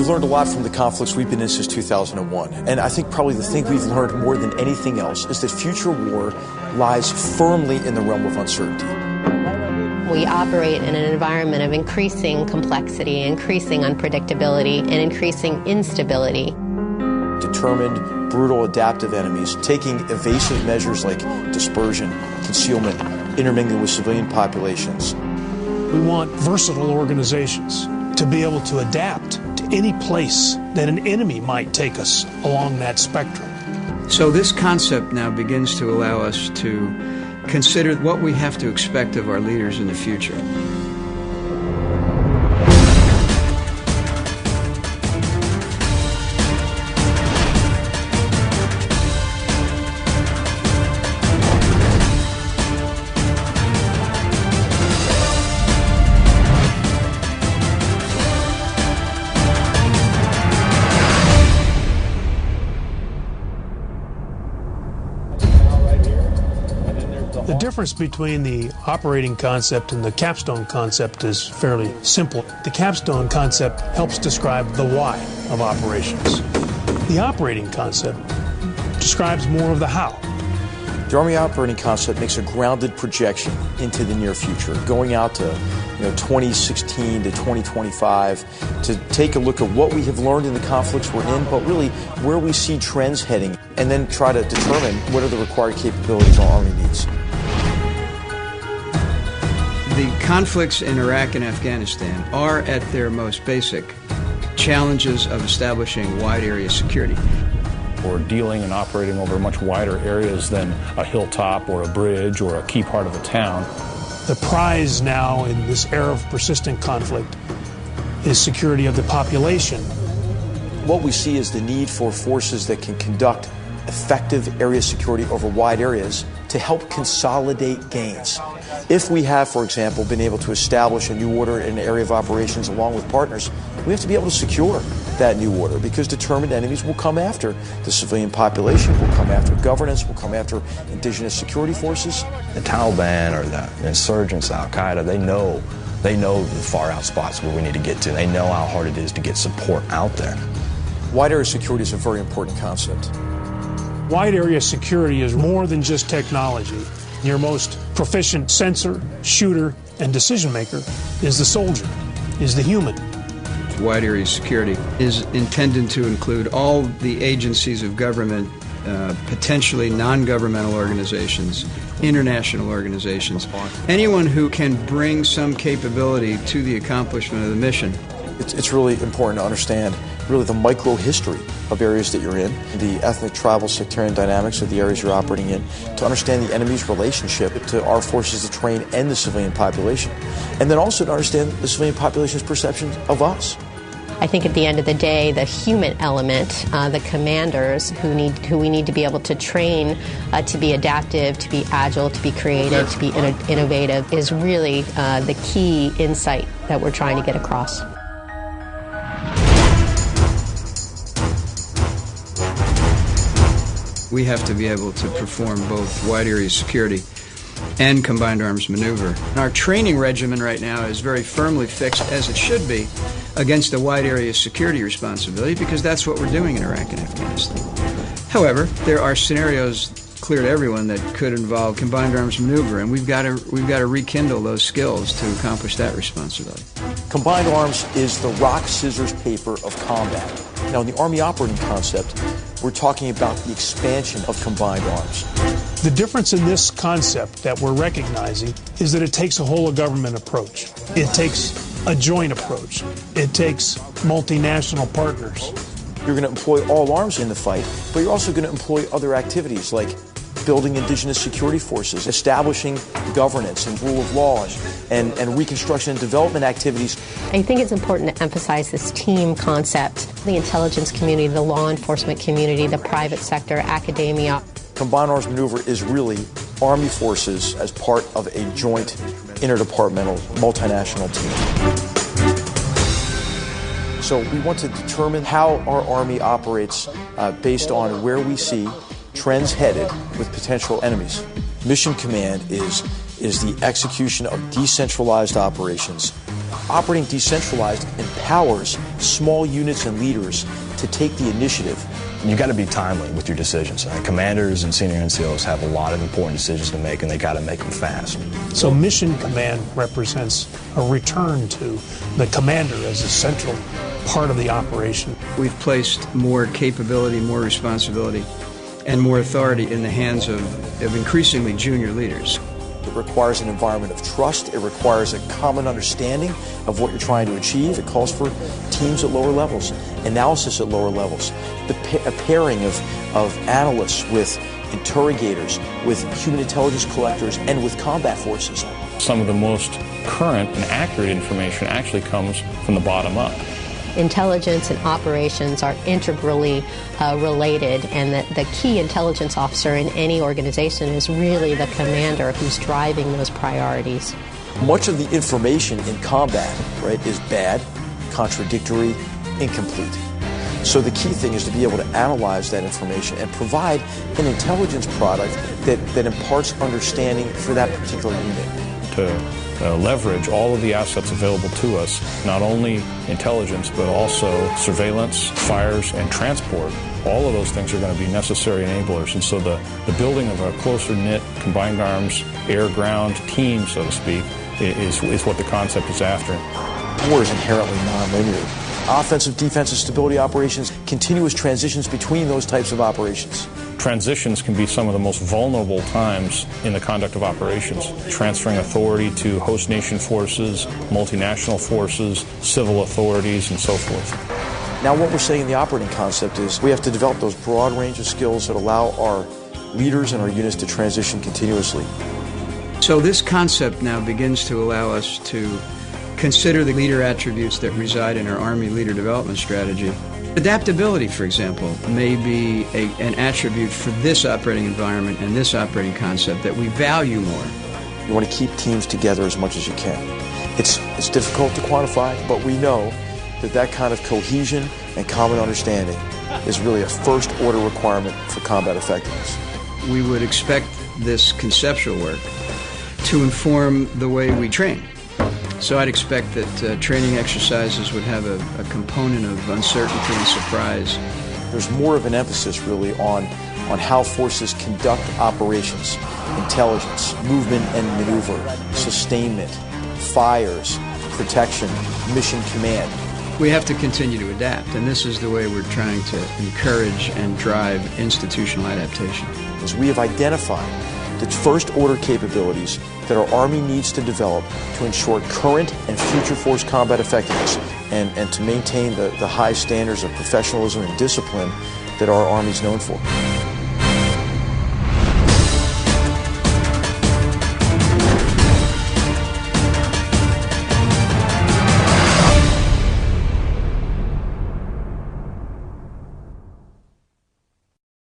We've learned a lot from the conflicts we've been in since 2001. And I think probably the thing we've learned more than anything else is that future war lies firmly in the realm of uncertainty. We operate in an environment of increasing complexity, increasing unpredictability, and increasing instability. Determined, brutal, adaptive enemies taking evasive measures like dispersion, concealment, intermingling with civilian populations. We want versatile organizations to be able to adapt to any place that an enemy might take us along that spectrum. So this concept now begins to allow us to consider what we have to expect of our leaders in the future. The difference between the operating concept and the capstone concept is fairly simple. The capstone concept helps describe the why of operations. The operating concept describes more of the how. The Army operating concept makes a grounded projection into the near future, going out to 2016 to 2025 to take a look at what we have learned in the conflicts we're in, but really where we see trends heading, and then try to determine what are the required capabilities our Army needs. The conflicts in Iraq and Afghanistan are, at their most basic, challenges of establishing wide area security. We're dealing and operating over much wider areas than a hilltop or a bridge or a key part of a town. The prize now in this era of persistent conflict is security of the population. What we see is the need for forces that can conduct effective area security over wide areas to help consolidate gains. If we have, for example, been able to establish a new order in an area of operations along with partners, we have to be able to secure that new order, because determined enemies will come after the civilian population, will come after governance, will come after indigenous security forces. The Taliban or the insurgents, Al-Qaeda, they know the far out spots where we need to get to. They know how hard it is to get support out there. Wide area security is a very important concept. Wide area security is more than just technology. Your most proficient sensor, shooter, and decision maker is the soldier, is the human. Wide area security is intended to include all the agencies of government, potentially non-governmental organizations, international organizations, anyone who can bring some capability to the accomplishment of the mission. It's really important to understand really the micro-history of areas that you're in, the ethnic, tribal, sectarian dynamics of the areas you're operating in, to understand the enemy's relationship to our forces to train and the civilian population, and then also to understand the civilian population's perception of us. I think at the end of the day, the human element, the commanders who we need to be able to train to be adaptive, to be agile, to be creative, to be innovative, is really the key insight that we're trying to get across. We have to be able to perform both wide area security and combined arms maneuver. Our training regimen right now is very firmly fixed, as it should be, against a wide area security responsibility, because that's what we're doing in Iraq and Afghanistan. However, there are scenarios clear to everyone that could involve combined arms maneuver, and we've got to rekindle those skills to accomplish that responsibility. Combined arms is the rock, scissors, paper of combat. Now, in the Army operating concept, we're talking about the expansion of combined arms. The difference in this concept that we're recognizing is that it takes a whole-of-government approach. It takes a joint approach. It takes multinational partners. You're going to employ all arms in the fight, but you're also going to employ other activities like building indigenous security forces, establishing governance and rule of law, and reconstruction and development activities. I think it's important to emphasize this team concept. The intelligence community, the law enforcement community, the private sector, academia. Combined arms maneuver is really Army forces as part of a joint interdepartmental multinational team. So we want to determine how our Army operates based on where we see trends headed with potential enemies. Mission Command is the execution of decentralized operations. Operating decentralized empowers small units and leaders to take the initiative. You got to be timely with your decisions. Commanders and senior NCOs have a lot of important decisions to make, and they got to make them fast. So Mission Command represents a return to the commander as a central part of the operation. We've placed more capability, more responsibility, and more authority in the hands of increasingly junior leaders. It requires an environment of trust. It requires a common understanding of what you're trying to achieve. It calls for teams at lower levels, analysis at lower levels, a pairing of analysts with interrogators, with human intelligence collectors, and with combat forces. Some of the most current and accurate information actually comes from the bottom up. Intelligence and operations are integrally related, and the key intelligence officer in any organization is really the commander who's driving those priorities. Much of the information in combat, right, is bad, contradictory, incomplete. So the key thing is to be able to analyze that information and provide an intelligence product that imparts understanding for that particular unit. To leverage all of the assets available to us, not only intelligence, but also surveillance, fires, and transport. All of those things are going to be necessary enablers. And so the building of a closer-knit, combined arms, air-ground team, so to speak, is what the concept is after. War is inherently nonlinear. Offensive, defensive, stability operations, continuous transitions between those types of operations. Transitions can be some of the most vulnerable times in the conduct of operations. Transferring authority to host nation forces, multinational forces, civil authorities, and so forth. Now what we're saying in the operating concept is we have to develop those broad range of skills that allow our leaders and our units to transition continuously. So this concept now begins to allow us to consider the leader attributes that reside in our Army Leader Development Strategy. Adaptability, for example, may be an attribute for this operating environment and this operating concept that we value more. You want to keep teams together as much as you can. It's difficult to quantify, but we know that kind of cohesion and common understanding is really a first-order requirement for combat effectiveness. We would expect this conceptual work to inform the way we train. So I'd expect that training exercises would have a component of uncertainty and surprise. There's more of an emphasis really on how forces conduct operations, intelligence, movement and maneuver, sustainment, fires, protection, mission command. We have to continue to adapt, and this is the way we're trying to encourage and drive institutional adaptation. As we have identified the first-order capabilities that our Army needs to develop to ensure current and future force combat effectiveness and to maintain the high standards of professionalism and discipline that our Army is known for.